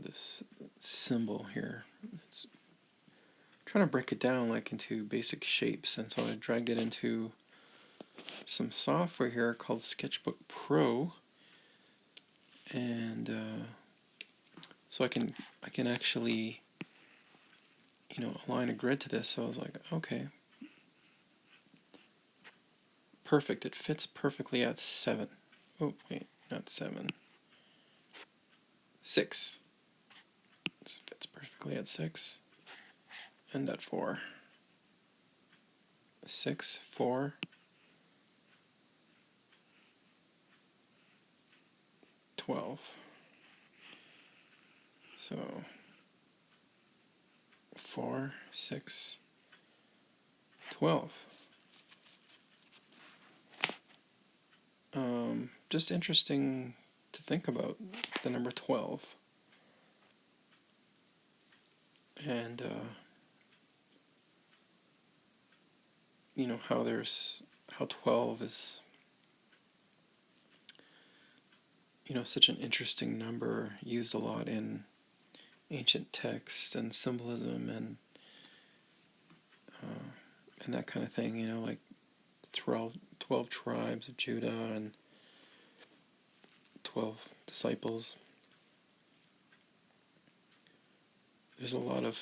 this symbol here. It's trying to break it down like into basic shapes, and so I dragged it into some software here called Sketchbook Pro, and so I can actually align a grid to this. So I was like, okay, perfect. It fits perfectly at 7. Oh wait, not 7. 6. It fits perfectly at 6 and at 4. 6, 4, 12. So 4, 6, 12. Just interesting to think about the number 12. And how 12 is such an interesting number, used a lot in ancient texts and symbolism and that kind of thing, like 12 tribes of Judah and 12 disciples. There's a lot of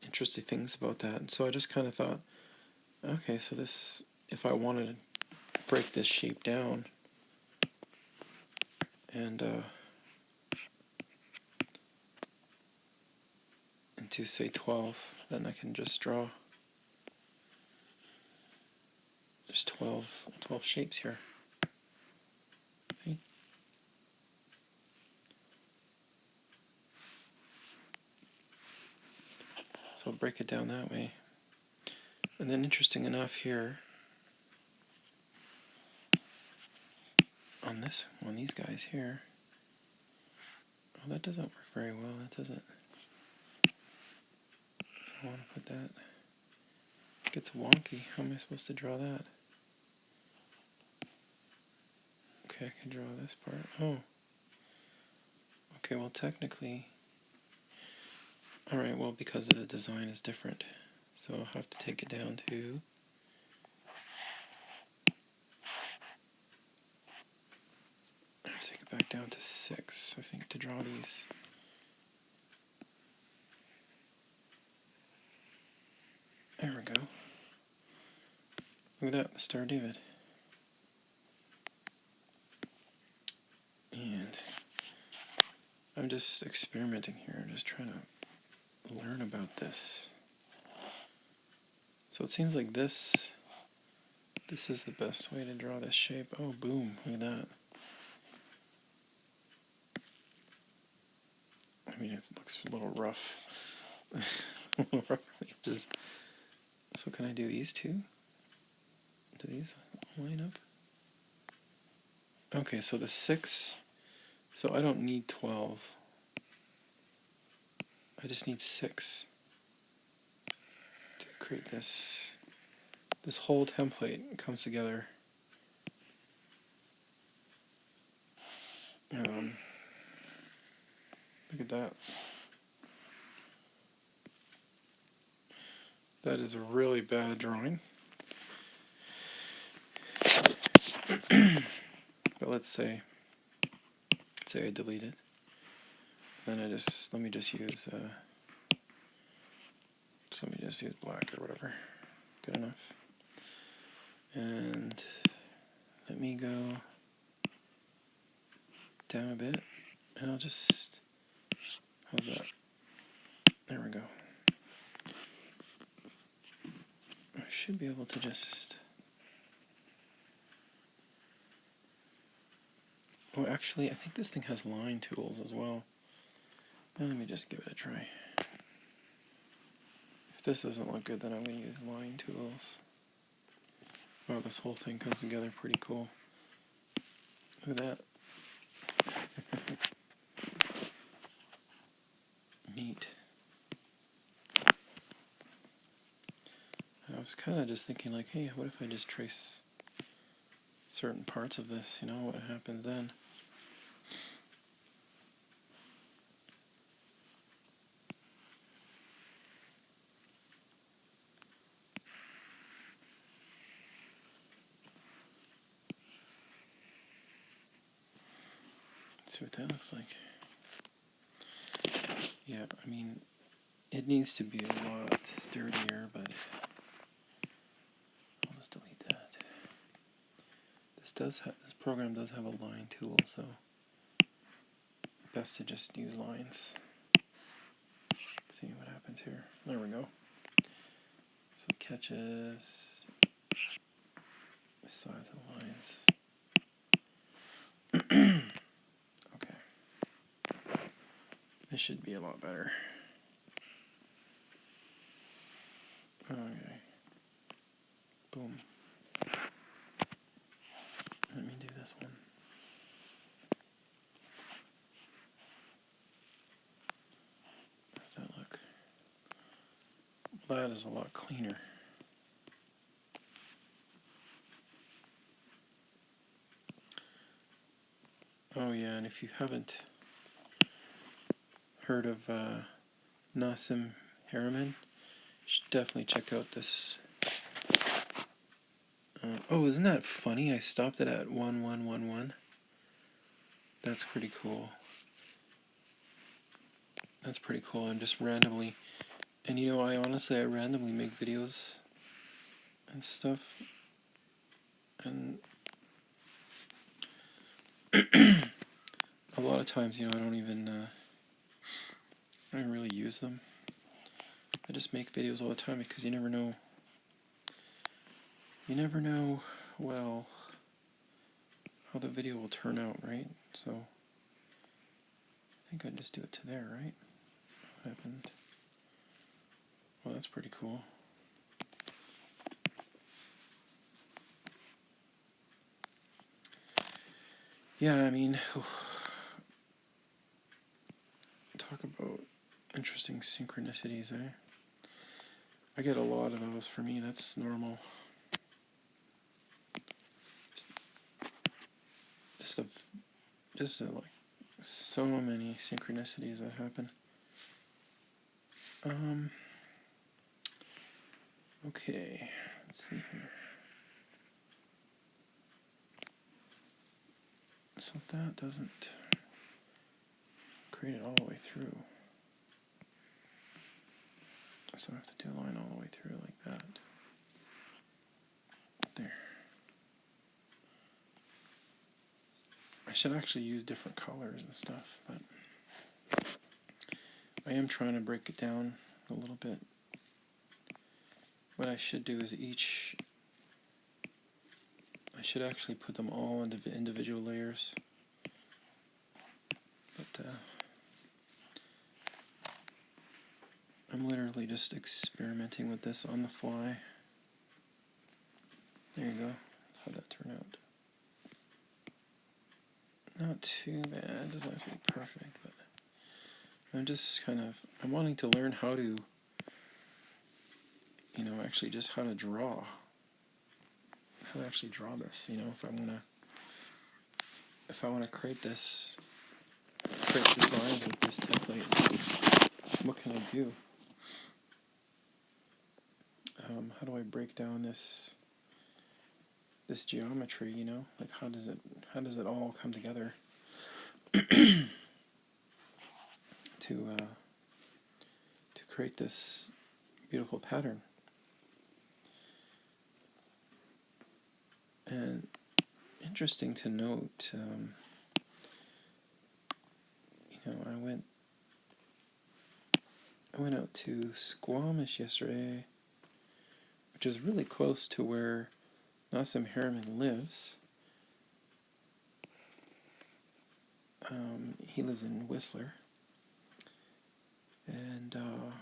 interesting things about that. And so I just kind of thought, okay, so this, if I wanted to break this shape down and into say 12, then I can just draw just 12 shapes here. Okay. So I'll break it down that way. And then interesting enough here, on this one, these guys here, oh, that doesn't work very well, that doesn't. If I want to put that, it gets wonky. How am I supposed to draw that? Okay, I can draw this part. Oh. Okay, well technically, alright, well because of the design is different, so I'll have to take it down to take it back down to 6, I think, to draw these. There we go. Look at that, the Star of David. And I'm just experimenting here, just trying to learn about this. So it seems like this is the best way to draw this shape. Oh, boom, look at that. I mean, it looks a little rough. A little rough edges. So can I do these two? Do these line up? Okay, so the 6, so I don't need 12. I just need 6 to create this. This whole template comes together. Look at that. That is a really bad drawing. But let's say I delete it. Then let me just use black or whatever. Good enough. And let me go down a bit, and I'll just, how's that? There we go. I should be able to just, oh actually I think this thing has line tools as well. Now let me just give it a try. If this doesn't look good, then I'm going to use line tools. Oh, this whole thing comes together pretty cool. Look at that. Neat. I was kind of just thinking like, hey, what if I just trace certain parts of this, what happens then? Let's see what that looks like. Yeah, I mean, it needs to be a lot sturdier, but I'll just delete that. This program does have a line tool, so best to just use lines. Let's see what happens here. There we go. So it catches the size of the lines. Okay. This should be a lot better. Okay. Boom. Let me do this one. How's that look? Well, that is a lot cleaner. Oh yeah, and if you haven't heard of Nassim Haramein, you should definitely check out this. Oh, isn't that funny? I stopped it at 1111. That's pretty cool. That's pretty cool. I'm just randomly, and you know, I randomly make videos and stuff, and a lot of times, you know, I don't really use them. I just make videos all the time because you never know. You never know how the video will turn out, right? So I think I'd just do it to there, right? What happened? Well, that's pretty cool. Yeah, I mean, talk about interesting synchronicities, eh? I get a lot of those. For me, that's normal. Just like so many synchronicities that happen. Okay, let's see here. So that doesn't create it all the way through. So I have to do a line all the way through like that. There. I should actually use different colors and stuff, but I am trying to break it down a little bit. What I should do is I should actually put them all into individual layers. But I'm literally just experimenting with this on the fly. There you go. That's how that turned out. Not too bad. It doesn't have to be perfect, but I'm just I'm wanting to learn how to, you know, actually just how to actually draw this, you know, if I want to create designs with this template, what can I do? How do I break down this geometry, you know? Like how does it all come together to create this beautiful pattern? And interesting to note, you know, I went out to Squamish yesterday, which is really close to where Nassim Haramein lives. He lives in Whistler, and oh,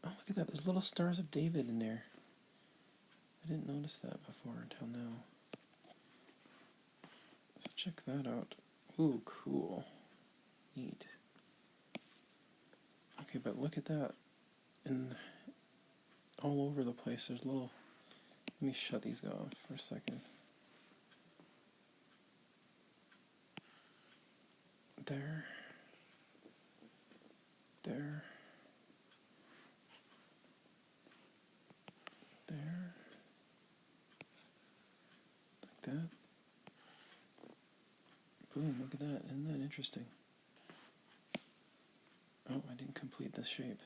look at that! There's little stars of David in there. I didn't notice that before until now. So check that out. Ooh, cool. Neat. Okay, but look at that. And all over the place, there's little... Let me shut these off for a second. There. There. There. Like that. Boom, look at that. Isn't that interesting? Oh, I didn't complete this shape.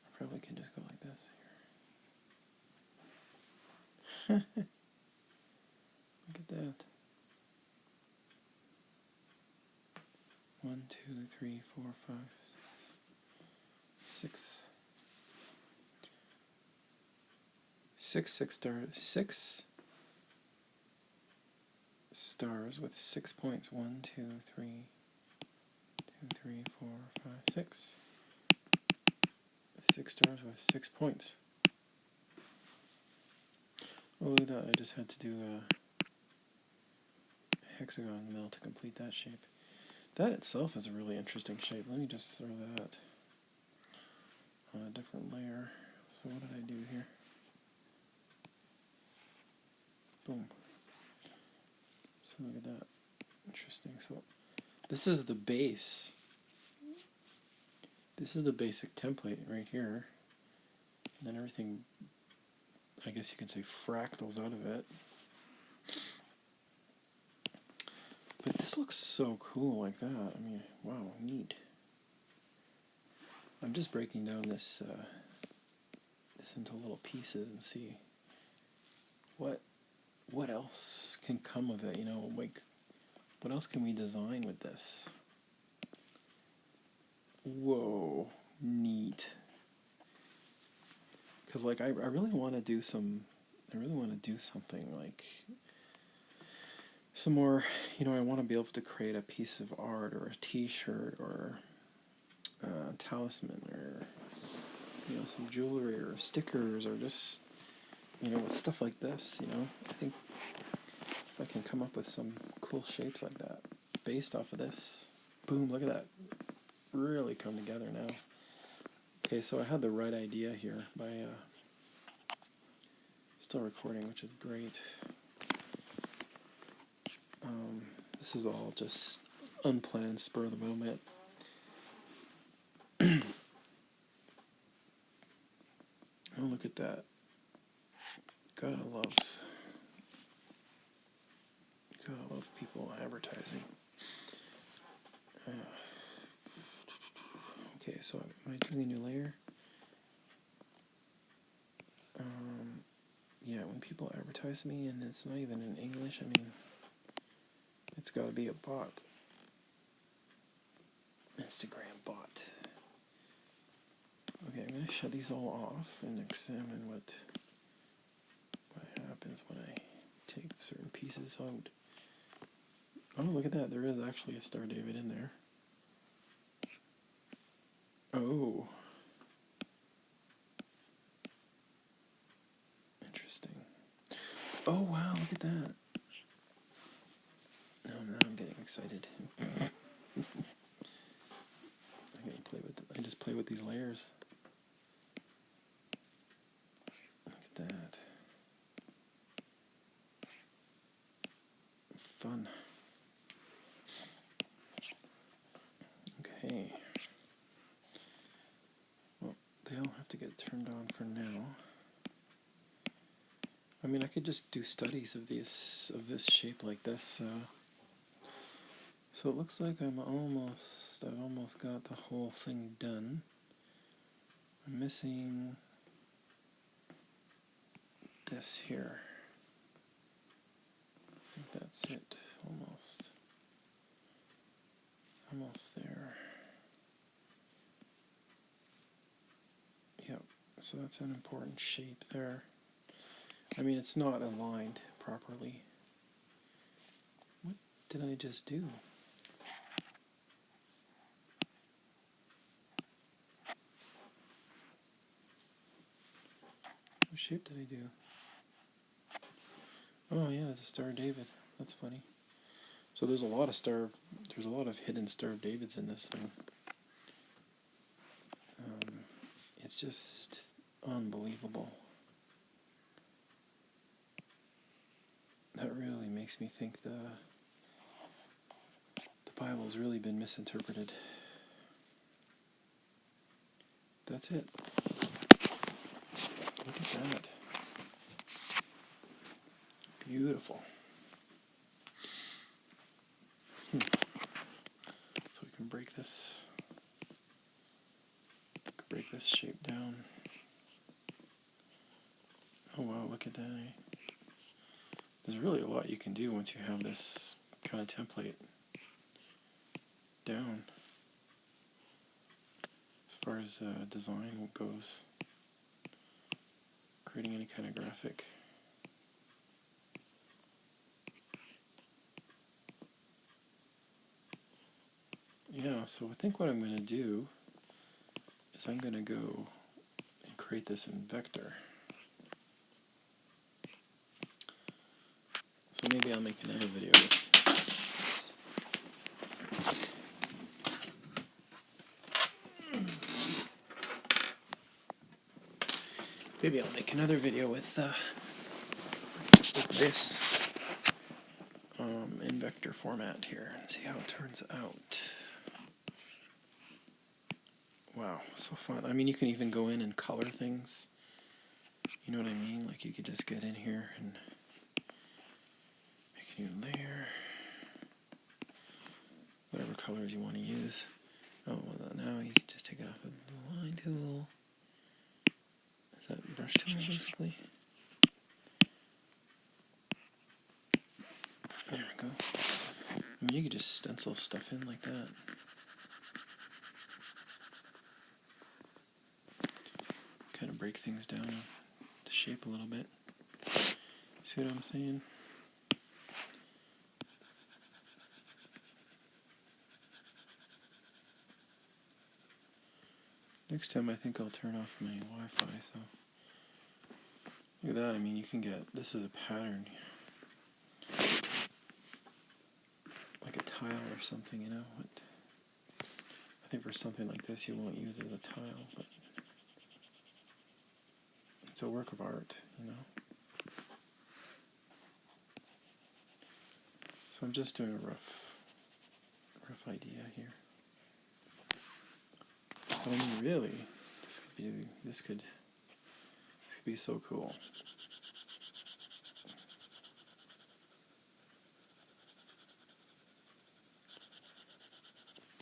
I probably can just go like this here. Look at that. 1, 2, 3, 4, 5, 6. 6 stars. 6 stars with 6 points. 1, 2, 3, 2, 3, 4, 5, 6. 6 stars with 6 points. Oh, look at that. I just had to do a hexagon mill to complete that shape. That itself is a really interesting shape. Let me just throw that on a different layer. So what did I do here? Boom. So look at that. Interesting. So this is the base. This is the basic template right here. And then everything, I guess you can say, fractals out of it. But this looks so cool like that. I mean, wow, neat. I'm just breaking down this this into little pieces and see what else can come of it. You know, like what else can we design with this? Whoa, neat. Because like I really want to do something like some more, you know, I want to be able to create a piece of art or a t-shirt or a talisman or, you know, some jewelry or stickers or just, you know, with stuff like this, you know. I think I can come up with some cool shapes like that based off of this. Boom, look at that. Really come together now. Okay, so I had the right idea here by still recording, which is great. This is all just unplanned, spur of the moment. Oh, look at that. Gotta love people advertising. Okay, so am I doing a new layer? Yeah, when people advertise me and it's not even in English, I mean, it's got to be a bot. Instagram bot. Okay, I'm going to shut these all off and examine what happens when I take certain pieces out. Oh, look at that. There is actually a Star David in there. Oh. Interesting. Oh, wow, look at that. Oh, now I'm getting excited. I just play with these layers. Look at that. Fun. Okay. Well, they all have to get turned on for now. I mean, I could just do studies of this shape like this. So it looks like I've almost got the whole thing done. I'm missing this here. I think that's it, almost there. Yep, so that's an important shape there. I mean, it's not aligned properly. What did I just do? What shape did I do? Oh yeah, it's a Star of David. That's funny. So there's a lot of hidden Star of Davids in this thing. It's just unbelievable. That really makes me think the Bible's really been misinterpreted. That's it. Look at that. Beautiful. this. Break this shape down. Oh wow, look at that. There's really a lot you can do once you have this kind of template down as far as design goes. Creating any kind of graphic. Yeah, so I think what I'm going to do is I'm going to go and create this in vector. So maybe I'll make another video with this in vector format here and see how it turns out. Wow, so fun. I mean, you can even go in and color things. You know what I mean? Like you could just get in here and make a new layer. Whatever colors you want to use. Oh, well, now you can just take it off with the line tool. Is that brush tool basically? There we go. I mean, you could just stencil stuff in like that. Kind of break things down to shape a little bit. See what I'm saying? Next time I think I'll turn off my Wi-Fi, so look at that. I mean, you can get, this is a pattern, like a tile or something, you know. I think for something like this you won't use as a tile, but it's a work of art, you know. So I'm just doing a rough idea here. But I mean, really, this could be so cool.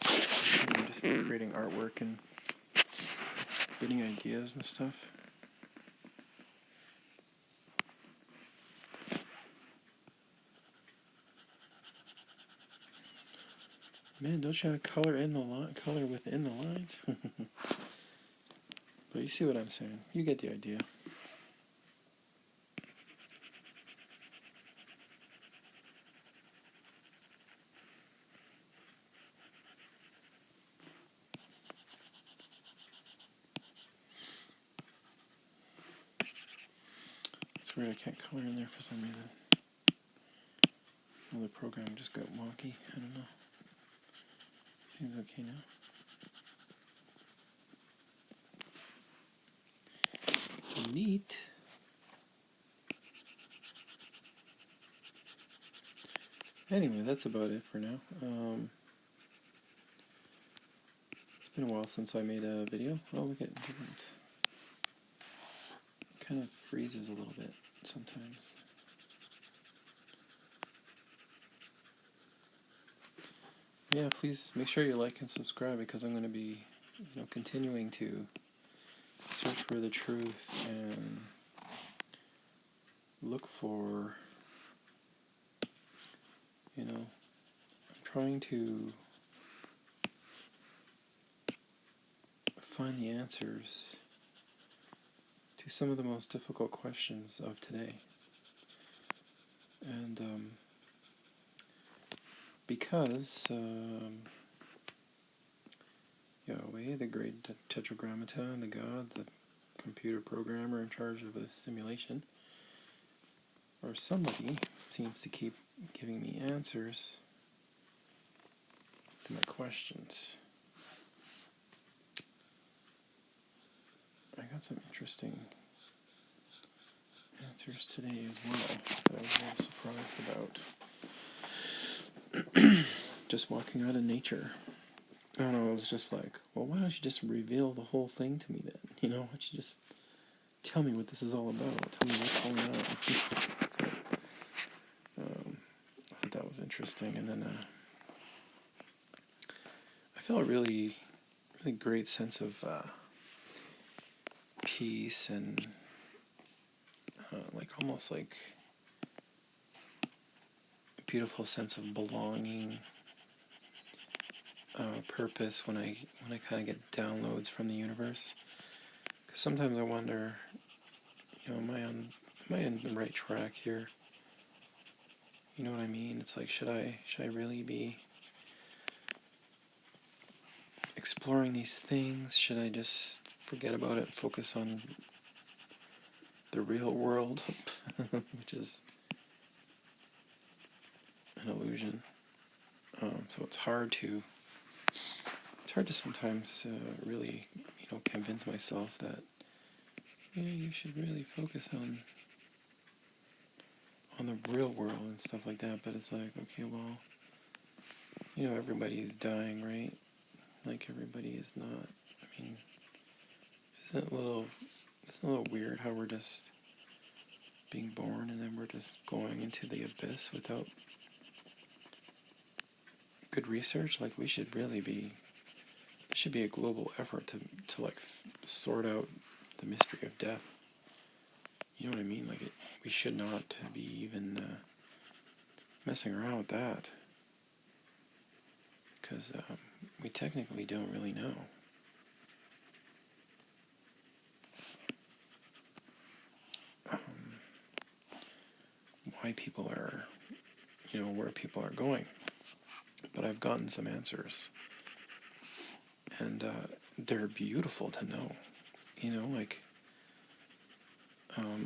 I'm just creating artwork and getting ideas and stuff. Man, don't you have color in the line, color within the lines? But you see what I'm saying. You get the idea. It's weird I can't color in there for some reason. Well, the program just got wonky. I don't know. Seems okay now. Neat. Anyway, that's about it for now. It's been a while since I made a video. Oh, look, it doesn't. It kind of freezes a little bit sometimes. Yeah, please make sure you like and subscribe because I'm going to be, continuing to search for the truth and look for, I'm trying to find the answers to some of the most difficult questions of today. And because Yahweh, the great Tetragrammaton, the God, the computer programmer in charge of the simulation, or somebody seems to keep giving me answers to my questions. I got some interesting answers today as well that I was very surprised about. Just walking out in nature. I don't know, it was just like, well, why don't you just reveal the whole thing to me then? Why don't you just tell me what this is all about? Tell me what's going on. I thought that was interesting. And then I feel a really, really great sense of peace and like almost like a beautiful sense of belonging, purpose when I kind of get downloads from the universe. Because sometimes I wonder, am I on the right track here? You know what I mean? It's like, should I really be exploring these things? Should I just forget about it, focus on the real world, which is an illusion? So it's hard to sometimes really, convince myself that you should really focus on the real world and stuff like that. But it's like, okay, well, everybody's dying, right? Like everybody is not. I mean, isn't it a little weird how we're just being born and then we're just going into the abyss without good research? Like, we should really be. It should be a global effort to like sort out the mystery of death. You know what I mean? Like, we should not be even messing around with that, because we technically don't really know. Why people are, where people are going. But I've gotten some answers, and they're beautiful to know. Like,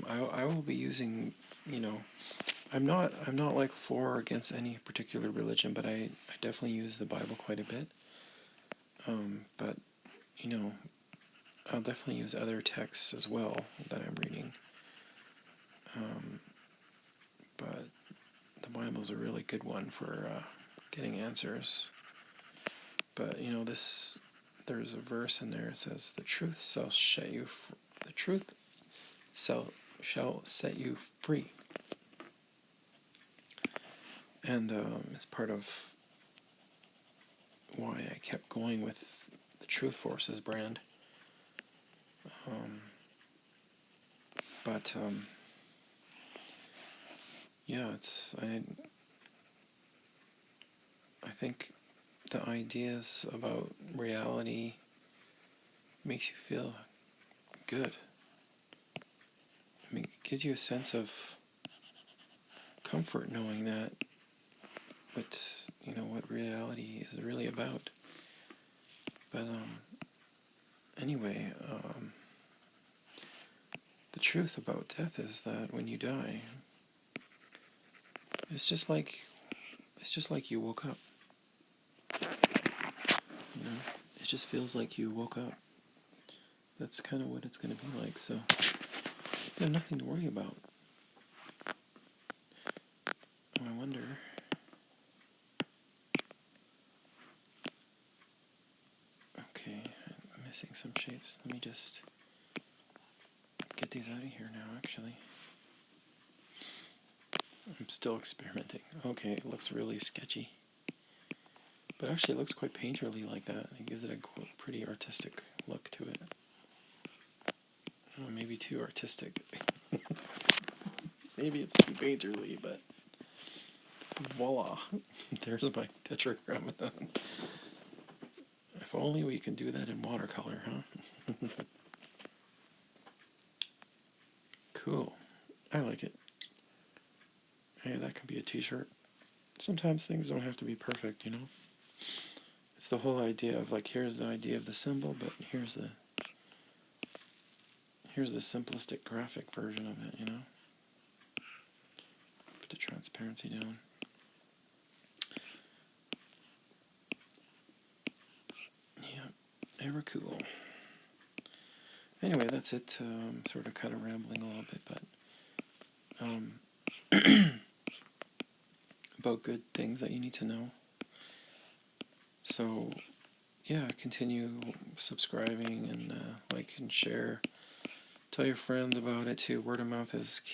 I will be using, I'm not like for or against any particular religion, but I definitely use the Bible quite a bit. But I'll definitely use other texts as well that I'm reading. But the Bible's a really good one for getting answers. But there's a verse in there. It says, "The truth shall set you. The truth shall set you free." And it's part of why I kept going with the Truth Forces brand. But yeah, I think the ideas about reality makes you feel good. I mean, it gives you a sense of comfort knowing that what reality is really about. But anyway, the truth about death is that when you die, it's just like you woke up. It just feels like you woke up. That's kind of what it's going to be like. So you have nothing to worry about. I wonder. Okay, I'm missing some shapes. Let me just get these out of here now, actually. I'm still experimenting. Okay, it looks really sketchy. But actually it looks quite painterly like that. It gives it a pretty artistic look to it. Oh, maybe too artistic. Maybe it's too painterly, but voila. There's my Tetragrammaton. If only we could do that in watercolor, huh? Cool. I like it. Hey, that could be a t-shirt. Sometimes things don't have to be perfect, It's the whole idea of like, here's the idea of the symbol, but here's the simplistic graphic version of it, Put the transparency down. Yeah, ever cool. Anyway, that's it. Sort of kind of rambling a little bit, but about good things that you need to know. So, yeah, continue subscribing and like and share. Tell your friends about it too. Word of mouth is key.